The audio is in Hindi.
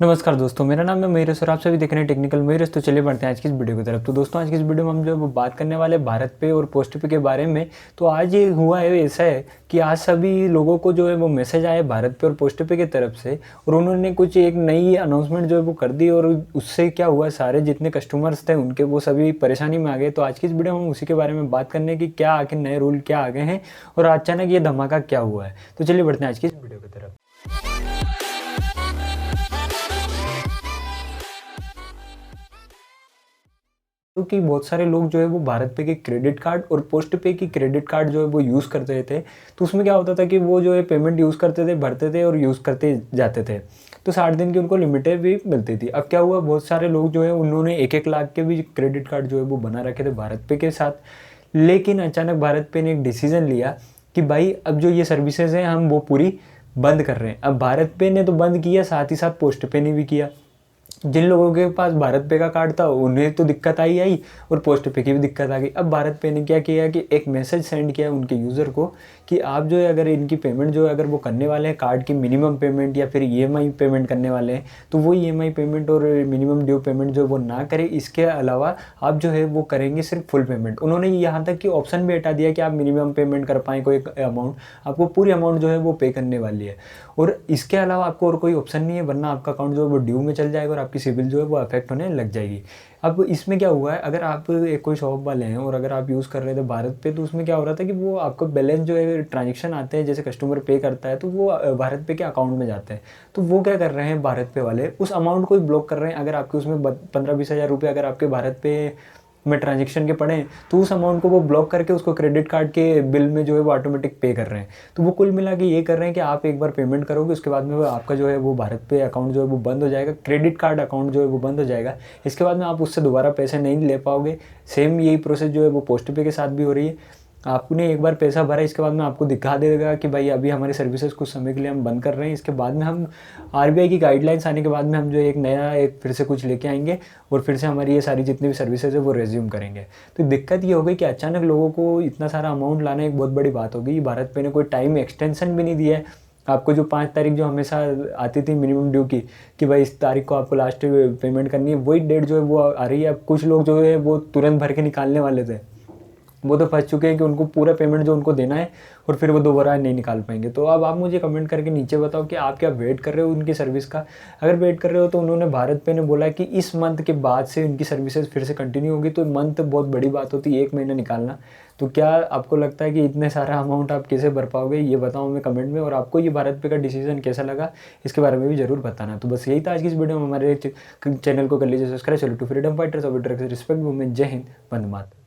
नमस्कार दोस्तों, मेरा नाम है मयूरेश और आप सभी देख रहे हैं टेक्निकल मयूरेश। तो चलिए बढ़ते हैं आज की इस वीडियो की तरफ। तो दोस्तों, आज की इस वीडियो में हम जो है वो बात करने वाले हैं भारत पे और पोस्ट पे के बारे में। तो आज ये हुआ है, ऐसा है कि आज सभी लोगों को जो है वो मैसेज आए भारत पे और पोस्ट पे की तरफ से, और उन्होंने कुछ एक नई अनाउंसमेंट जो है वो कर दी, और उससे क्या हुआ, सारे जितने कस्टमर्स थे उनके वो सभी परेशानी में आ गए। तो आज की इस वीडियो में हम उसी के बारे में बात करने की क्या आखिर नए रूल क्या आ गए हैं और अचानक ये धमाका क्या हुआ है। तो चलिए बढ़ते हैं आज की इस वीडियो की तरफ। क्योंकि बहुत सारे लोग जो है वो भारत पे के क्रेडिट कार्ड और पोस्ट पे की क्रेडिट कार्ड जो है वो यूज़ करते थे। तो उसमें क्या होता था कि वो जो है पेमेंट यूज़ करते थे, भरते थे और यूज़ करते जाते थे। तो 60 दिन की उनको लिमिटेड भी मिलती थी। अब क्या हुआ, बहुत सारे लोग जो है उन्होंने 1-1 लाख के भी क्रेडिट कार्ड जो है वो बना रखे थे भारत पे के साथ। लेकिन अचानक भारत पे ने एक डिसीज़न लिया कि भाई अब जो ये सर्विसेज हैं हम वो पूरी बंद कर रहे हैं। अब भारत पे ने तो बंद किया, साथ ही साथ पोस्ट पे ने भी किया। जिन लोगों के पास भारत पे का कार्ड था उन्हें तो दिक्कत आई और पोस्ट पे की भी दिक्कत आ गई। अब भारत पे ने क्या किया कि एक मैसेज सेंड किया उनके यूज़र को कि आप जो है अगर इनकी पेमेंट जो है अगर वो करने वाले हैं कार्ड की मिनिमम पेमेंट या फिर ईएमआई पेमेंट करने वाले हैं, तो वो ईएमआई पेमेंट और मिनिमम ड्यू पेमेंट जो है वो ना करें। इसके अलावा आप जो है वो करेंगे सिर्फ फुल पेमेंट। उन्होंने यहाँ तक कि ऑप्शन भी हटा दिया कि आप मिनिमम पेमेंट कर पाएँ कोई अमाउंट, आपको पूरी अमाउंट जो है वो पे करने वाली है। और इसके अलावा आपको और कोई ऑप्शन नहीं है, वरना आपका अकाउंट जो है वो ड्यू में चल जाएगा और आपकी सिबिल जो है वो अफेक्ट होने लग जाएगी। अब इसमें क्या हुआ है, अगर आप एक कोई शॉप वाले हैं और अगर आप यूज़ कर रहे थे भारत पे, तो उसमें क्या हो रहा था कि वो आपको बैलेंस जो है ट्रांजेक्शन आते हैं, जैसे कस्टमर पे करता है तो वो भारत पे के अकाउंट में जाते हैं। तो वो क्या कर रहे हैं भारत पे वाले, उस अमाउंट को ही ब्लॉक कर रहे हैं। अगर आपके उसमें 15-20 हज़ार रुपये अगर आपके भारत पे में ट्रांजेक्शन के पड़े, तो उस अमाउंट को वो ब्लॉक करके उसको क्रेडिट कार्ड के बिल में जो है वो ऑटोमेटिक पे कर रहे हैं। तो वो कुल मिला के ये कर रहे हैं कि आप एक बार पेमेंट करोगे, उसके बाद में वो आपका जो है वो भारत पे अकाउंट जो है वो बंद हो जाएगा, क्रेडिट कार्ड अकाउंट जो है वो बंद हो जाएगा। इसके बाद में आप उससे दोबारा पैसे नहीं ले पाओगे। सेम यही प्रोसेस जो है वो पोस्ट पे के साथ भी हो रही है। आपने एक बार पैसा भरा, इसके बाद में आपको दिखा देगा कि भाई अभी हमारी सर्विसेज कुछ समय के लिए हम बंद कर रहे हैं। इसके बाद में हम आरबीआई की गाइडलाइंस आने के बाद में हम जो एक नया एक फिर से कुछ लेके आएंगे और फिर से हमारी ये सारी जितनी भी सर्विसेज है वो रेज्यूम करेंगे। तो दिक्कत ये हो गई कि अचानक लोगों को इतना सारा अमाउंट लाना एक बहुत बड़ी बात हो गई। भारत पे ने कोई टाइम एक्सटेंशन भी नहीं दिया है। आपको जो 5 तारीख जो हमेशा आती थी मिनिमम ड्यू की, कि भाई इस तारीख को आपको लास्ट पेमेंट करनी है, वही डेट जो है वो आ रही है। अब कुछ लोग जो है वो तुरंत भर के निकालने वाले थे, वो तो फंस चुके हैं कि उनको पूरा पेमेंट जो उनको देना है और फिर वो दोबारा नहीं निकाल पाएंगे। तो अब आप मुझे कमेंट करके नीचे बताओ कि आप क्या वेट कर रहे हो उनकी सर्विस का। अगर वेट कर रहे हो तो उन्होंने भारत पे ने बोला कि इस मंथ के बाद से उनकी सर्विसेज फिर से कंटिन्यू होगी। तो मंथ बहुत बड़ी बात होती है, 1 महीना निकालना। तो क्या आपको लगता है कि इतने सारा अमाउंट आप कैसे भर पाओगे, ये बताओ हमें कमेंट में। और आपको ये भारत पे का डिसीजन कैसा लगा, इसके बारे में भी जरूर बताना। तो बस यही था आज की इस वीडियो में। हमारे चैनल को कर लीजिए सब्सक्राइब। चलो to freedom fighters, respect women. जय हिंद, वंदे मातरम।